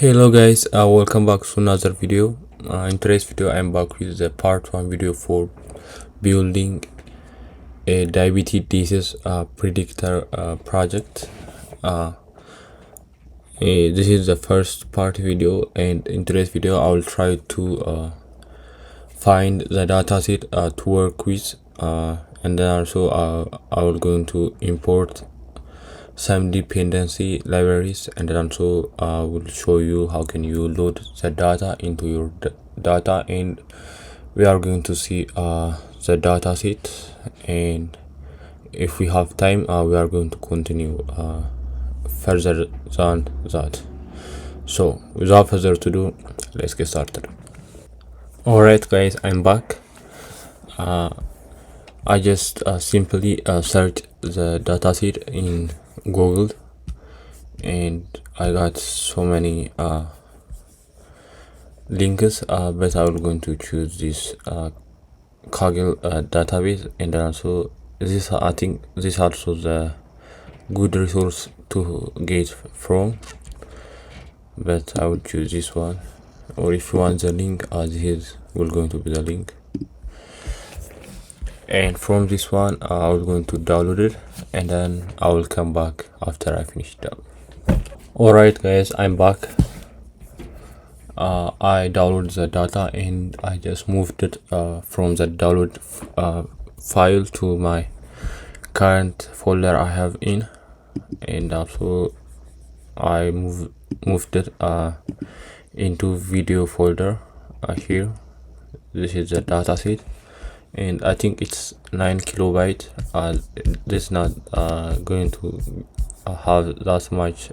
Hello guys, welcome back to another video. In today's video I'm back with the part 1 video for building a diabetes disease predictor project. This is the first part video, and in today's video I will try to find the dataset to work with, and then also I will going to import some dependency libraries, and then also will show you how can you load the data into your data, and we are going to see the data set, and if we have time we are going to continue further than that. So without further ado, let's get started. Alright guys, I'm back. I just simply searched the dataset in Google, and I got so many links, but I'm going to choose this Kaggle database, and then also this, I think this also the good resource to get from, but I would choose this one. Or if you want the link, this will going to be the link, and from this one I will going to download it, and then I will come back after I finish it up. Alright guys, I'm back. I downloaded the data, and I just moved it from the download file to my current folder I have in, and also I moved it into video folder here. This is the dataset, and I think it's 9 kilobyte. This is not going to have that much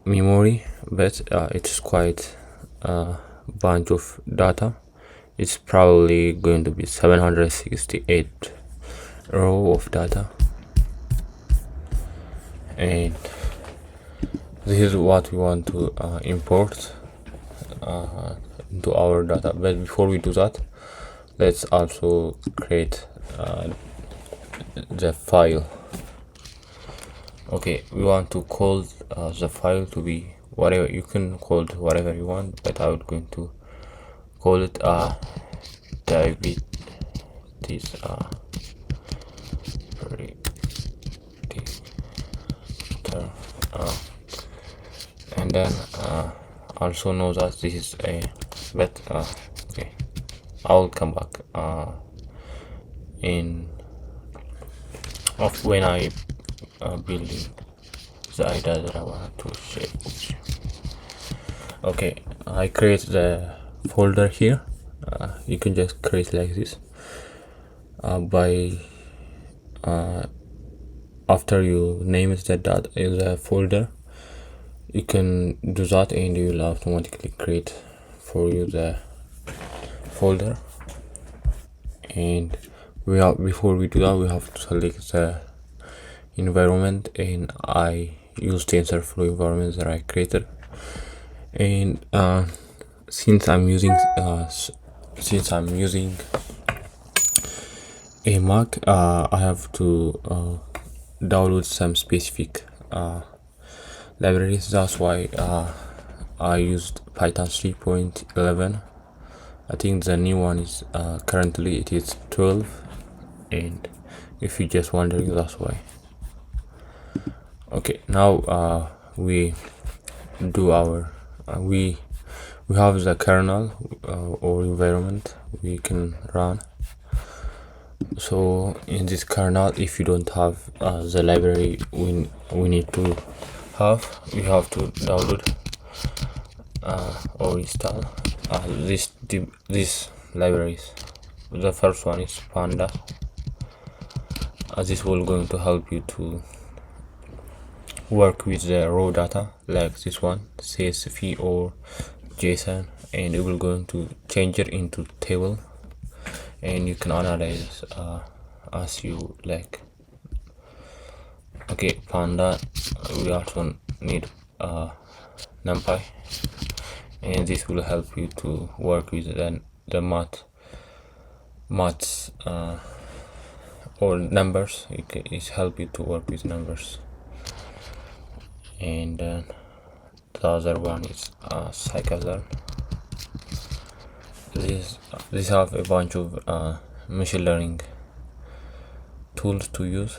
memory, but it's quite a bunch of data. It's probably going to be 768 row of data, and this is what we want to import into our data. But before we do that, let's also create the file. Okay, we want to call the file to be whatever. You can call it whatever you want, but I'm going to call it diabetes predictor, and then also know that this is a okay, I will come back in of when I building the idea that I want to share with you. Okay, I create the folder here. You can just create like this by after you name it that in the folder, you can do that, and you will automatically create for you the folder. And before we do that, we have to select the environment, and I use TensorFlow environment that I created. And since I'm using a Mac, I have to download some specific libraries. That's why I used Python 3.11. I think the new one is currently it is 12, and if you're just wondering, that's why. Okay, now we do our we have the kernel or environment we can run. So in this kernel, if you don't have the library we need to have, we have to download or install these libraries. The first one is Panda. This will going to help you to work with the raw data like this one, CSV or JSON, and it will going to change it into table, and you can analyze as you like. Okay, Panda, we also need NumPy, and this will help you to work with the maths or numbers. It help you to work with numbers. and then the other one is scikit-learn. These have a bunch of machine learning tools to use,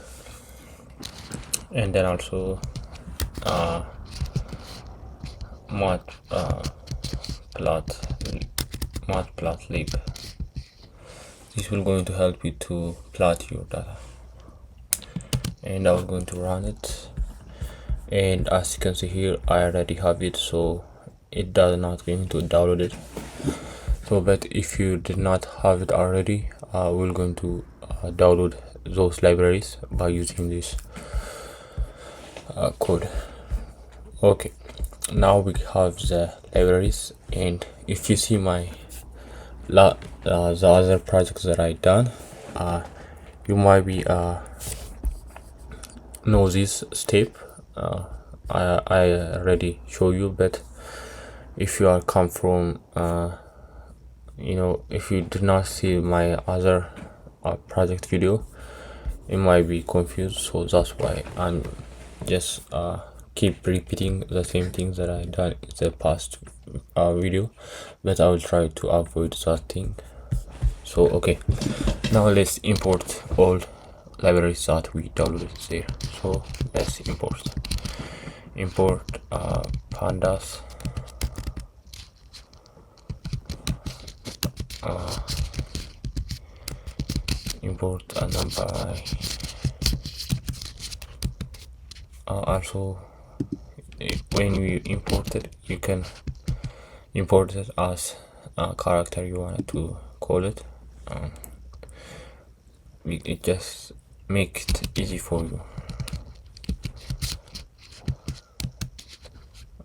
and then also matplotlib. This will going to help you to plot your data, and I'm going to run it. And as you can see here, I already have it, so it does not going to download it. So but if you did not have it already, we're going to download those libraries by using this code. Okay, now we have the libraries, and if you see my the other projects that I done, you might be know this step. I already show you, but if you are come from if you did not see my other project video, you might be confused, so that's why I'm just keep repeating the same things that I done in the past video, but I will try to avoid that thing. So okay, now let's import all libraries that we downloaded there. So let's import pandas, import NumPy. Also, when you import it, you can import it as a character you wanted to call it. It just makes it easy for you.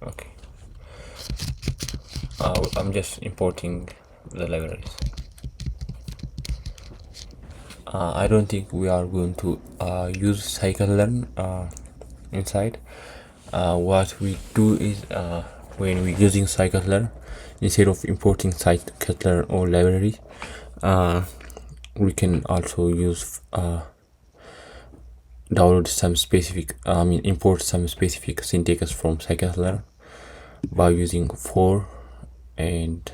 Okay, I'm just importing the libraries. I don't think we are going to use scikit-learn inside. What we do is when we're using scikit-learn, instead of importing scikit-learn or library, we can also use import some specific syntax from scikit-learn by using for, and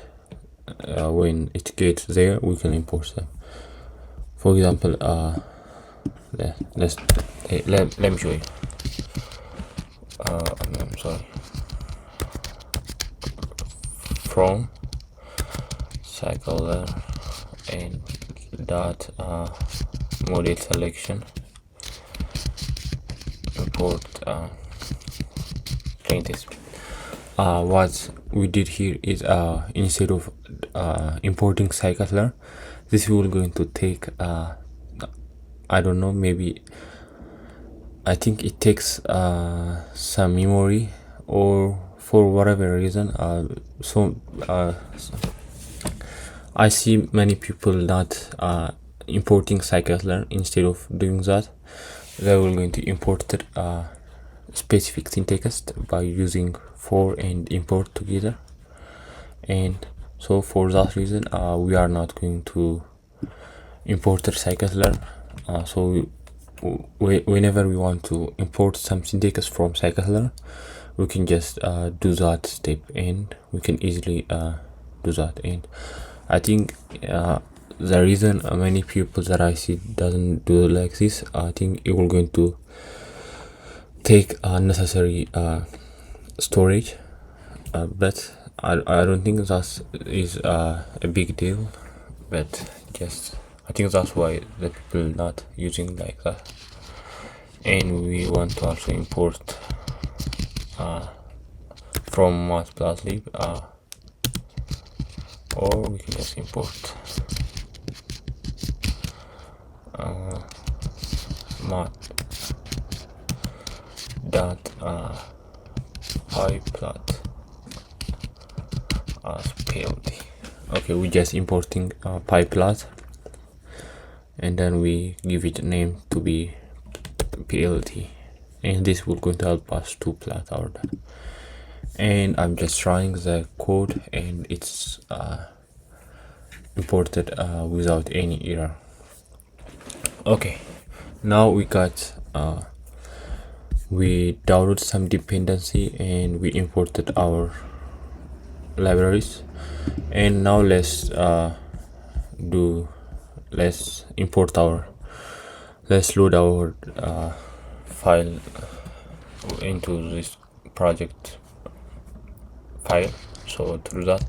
when it gets there, we can import them. For example, let me show you. I'm sorry. From scikit-learn and dot model selection, import plain text. What we did here is instead of importing scikit-learn, this will going to take I don't know, maybe I think it takes some memory, or for whatever reason. I see many people not importing scikit-learn. Instead of doing that, they will going to import it specific syntax by using for and import together, and so for that reason we are not going to import the scikit-learn. So whenever we want to import some syntax from scikit-learn, we can just do that step, and we can easily do that. And I think the reason many people that I see doesn't do like this, I think it will going to take unnecessary storage, but I don't think that is a big deal, but just I think that's why the people not using like that. And we want to also import from matplotlib, or we can just import mat dot pyplot as plt. Okay, we just importing pyplot, and then we give it a name to be plt, and this will going to help us to plot our data. And I'm just trying the code, and it's imported without any error. Okay, now we got we download some dependency and we imported our libraries. And now let's load our file into this project file. So to do that,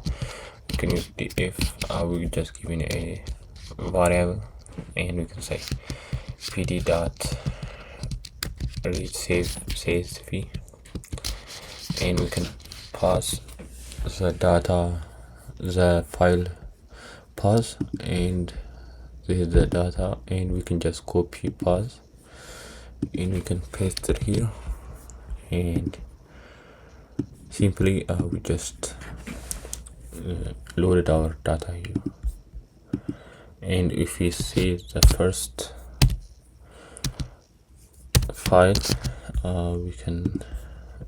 we can use the if we just given a variable, and we can say pt dot read csv, and we can pass the data, the file path, and this is the data, and we can just copy path and we can paste it here, and simply we just loaded our data here. And if we see the first file, we can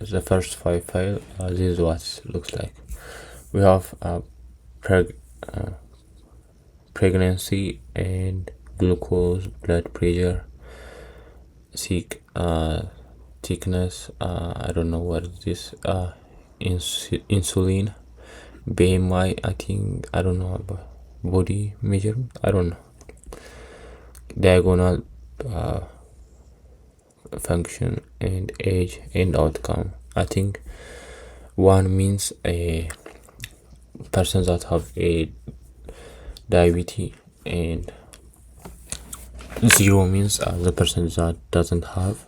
the first file this is what it looks like. We have pregnancy and glucose, blood pressure, thickness, I don't know what is this, insulin, BMI, I think, I don't know, body measurement, I don't know, diagonal function, and age and outcome. I think 1 means a person that have a diabetes, and 0 means the person that doesn't have.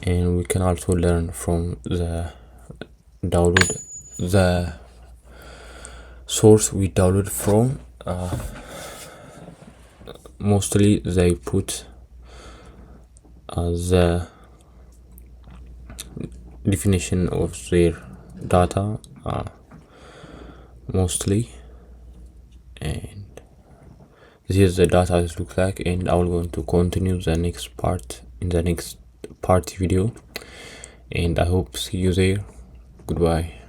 And we can also learn from the download, the source we download from. Mostly they put the definition of their data mostly, and this is the data it looks like. And I'm going to continue the next part in the next part video, and I hope see you there. Goodbye.